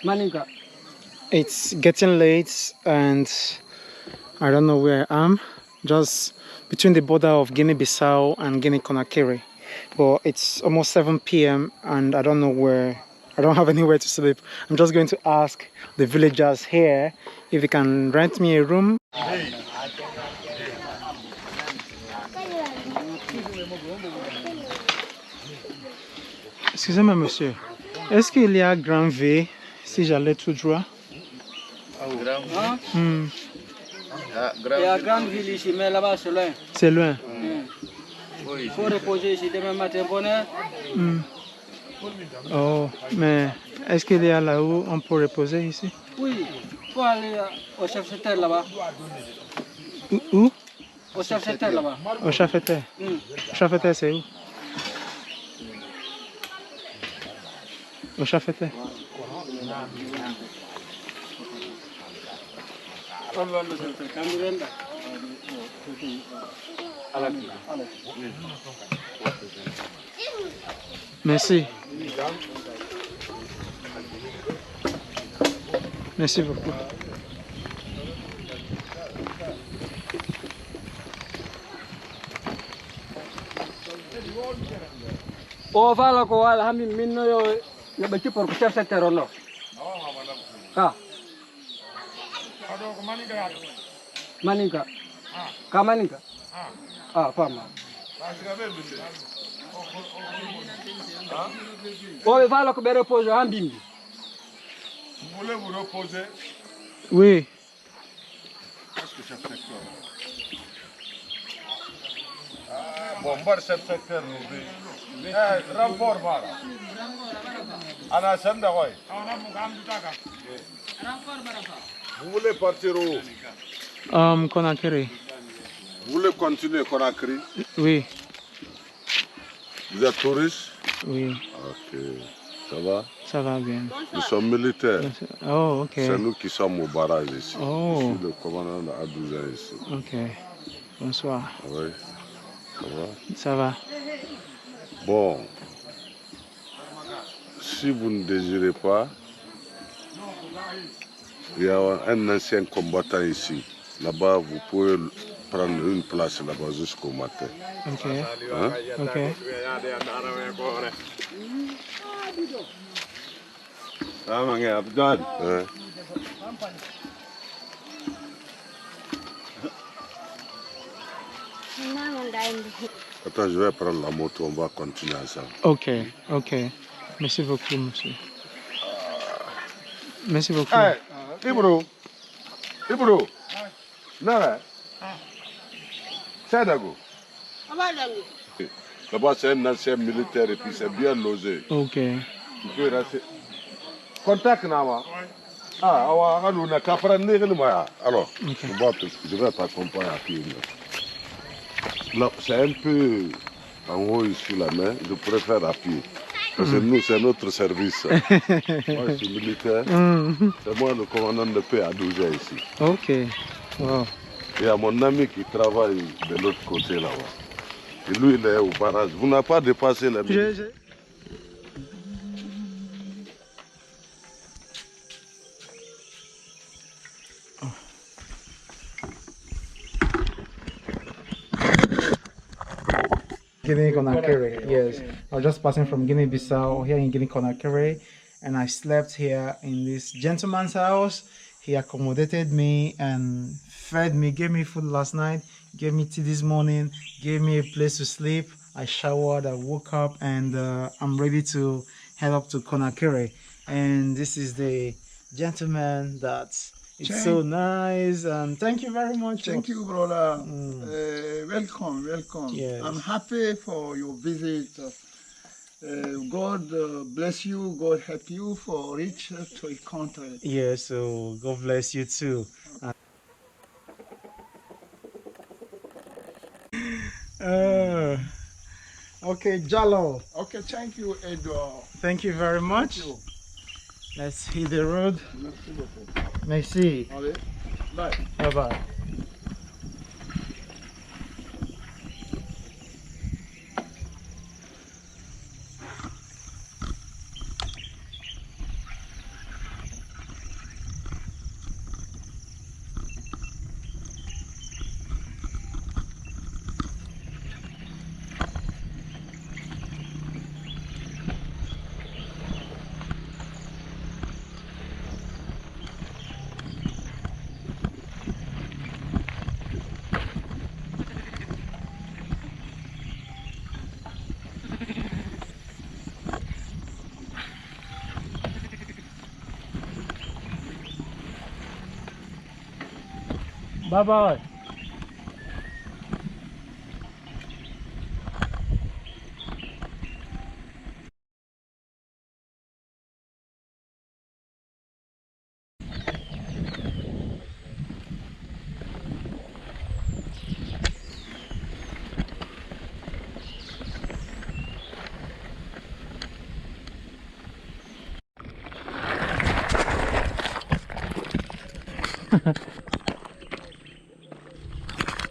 Maninka. It's getting late and I don't know where I am. Just between the border of Guinea-Bissau and Guinea-Conakry. But it's almost 7 p.m. and I don't know where. I don't have anywhere to sleep. I'm just going to ask the villagers here if they can rent me a room. Excusez-moi, monsieur. Est-ce qu'il y a Grand V si j'allais tout droit? Hein? Il y a grande ville ici, mais là-bas c'est loin. C'est loin. Il faut reposer ici demain matin, bonne heure. Oh, mais est-ce qu'il y a là où on peut reposer ici? Oui, il faut aller au chef-secteur là-bas. Où? Au chef-secteur là-bas. Au chafeté. Chafeté, c'est où? Au chafeté. Merci. Merci beaucoup. O fala ko wala hami minno yo be ci por ko chef-secteur no. Ah. Maninka. Ka maninka. Ah, fama. O fala ko be repose hambimbi. Vous voulez vous reposer? Oui. Qu'est-ce que chef-secteur? Bon, bar chef-secteur nous dit. Rapport voilà. Ana senda ouais. Vous voulez partir où? Conakry. Vous voulez continuer Conakry? Oui. Vous êtes touriste? Oui. Ok. Ça va? Ça va bien. Nous sommes militaires. Oh, ok. C'est nous qui sommes au barrage ici. Oh. Je suis le commandant de A12 ici. Ok. Bonsoir. Oui. Ça va? Ça va. Bon. Si vous ne désirez pas, il y a un ancien combattant ici. Là-bas, vous pouvez prendre une place là-bas jusqu'au matin. Ok. Hein? Ok. Hein? Attends, je vais prendre la moto, on va continuer ensemble. Ok. Ok. Merci beaucoup, monsieur. Merci beaucoup. Hey, Ibro. Ibro. Nara. C'est d'accord. Là-bas, c'est un ancien militaire et puis c'est bien logé. Ok. Tu peux rester. Contact, Nama. Ah, on a qu'à prendre le maya. Alors, je vais t'accompagner à pied. Là, c'est un peu en haut ici, la main. Je préfère à pied. Parce que nous, c'est notre service. Moi, je suis militaire. C'est moi le commandant de paix à 12 ans ici. Ok. Wow. Il y a mon ami qui travaille de l'autre côté là-bas. Et lui, il est au barrage. Vous n'avez pas dépassé la minute. Guinea-Conakry, yes. I was just passing from Guinea-Bissau here in Guinea-Conakry, and I slept here in this gentleman's house. He accommodated me and fed me, gave me food last night, gave me tea this morning, gave me a place to sleep. I showered, I woke up, and I'm ready to head up to Conakry. And this is the gentleman that's so nice, and thank you very much. Thank you, brother. Welcome, welcome. Yes. I'm happy for your visit. God bless you, God help you for reach to a country. Yeah, so God bless you too. Okay, Jalo. Okay, thank you, Edouard. Thank you very much. Thank you. Let's hit the road. Merci. Allez, bye. Bye bye. Bye bye.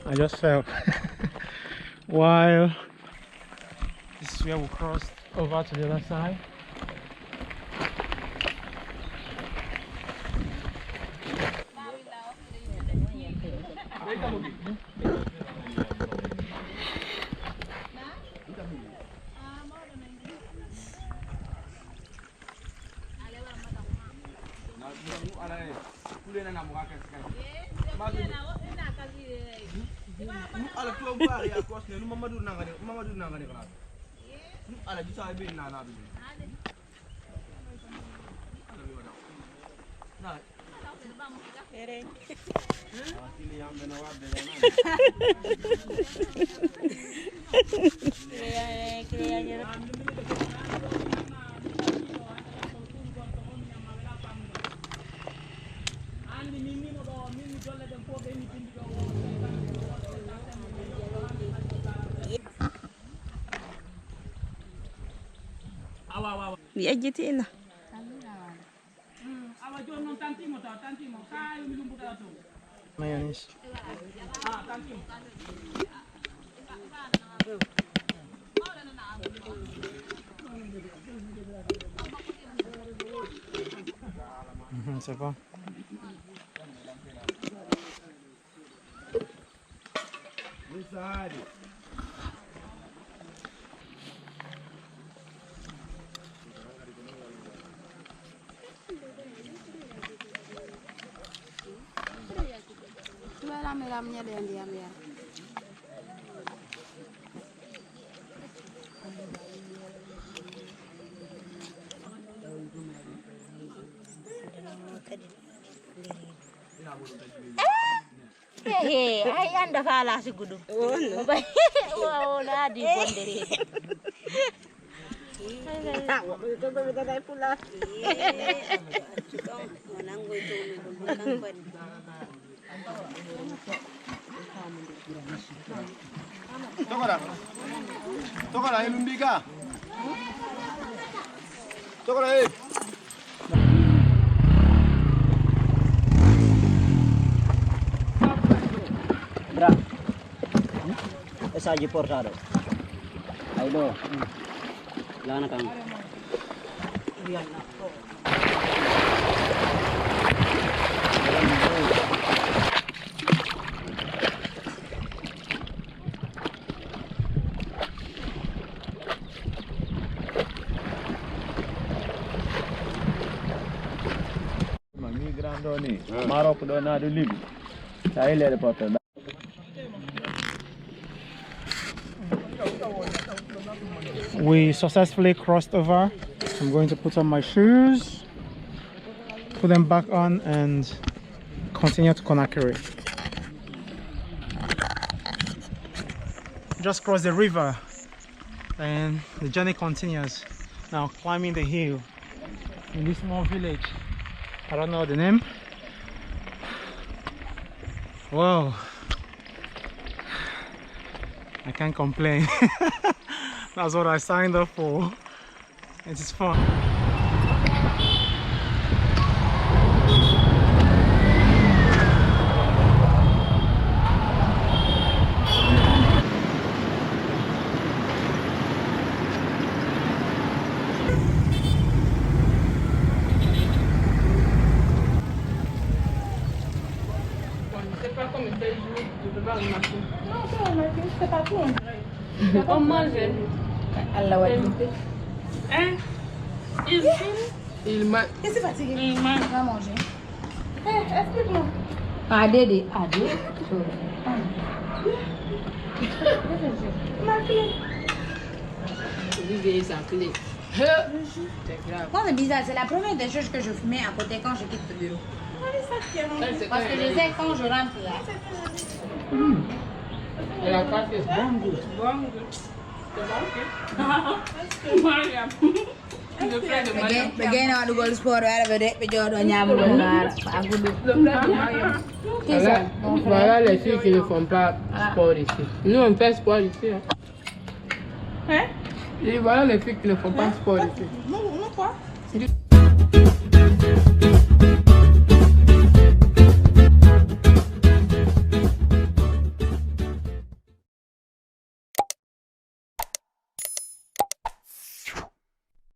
I just fell while this is where we crossed over to the other side. Di ajitin na. Mayonnaise. C'est bon. Ay anda fala sigudu. Wow, na di bondere. Tokola elumbika. Tokola e. Bra. Esa aja portado. Ayo. Lana kang. Doni, Marok dona du libi. Saya lihat foto. We successfully crossed over. I'm going to put on my shoes, put them back on, and continue to Conakry. Just crossed the river and the journey continues. Now climbing the hill in this small village. I don't know the name. Whoa, I can't complain. That's what I signed up for. It is fun. On mange. Allah wadi. Hein? Il mange. Qu'est-ce que c'est fatigué? Il mange. On va manger. Explique-moi. Adé. Ma clé. Olivier, sa clé. C'est grave. Moi, c'est bizarre. C'est la première des choses que je fumais à côté quand je quitte le bureau. Parce que je sais quand je rentre là. Et la pâte est bonne goût. Bon goût. C'est bon, Mariam. Begin all the gold sport wherever they be doing on Yam. Voilà les filles qui ne font pas sport ici. Nous on fait sport ici. Hein? Et voilà les filles qui ne font pas sport ici. Non, quoi?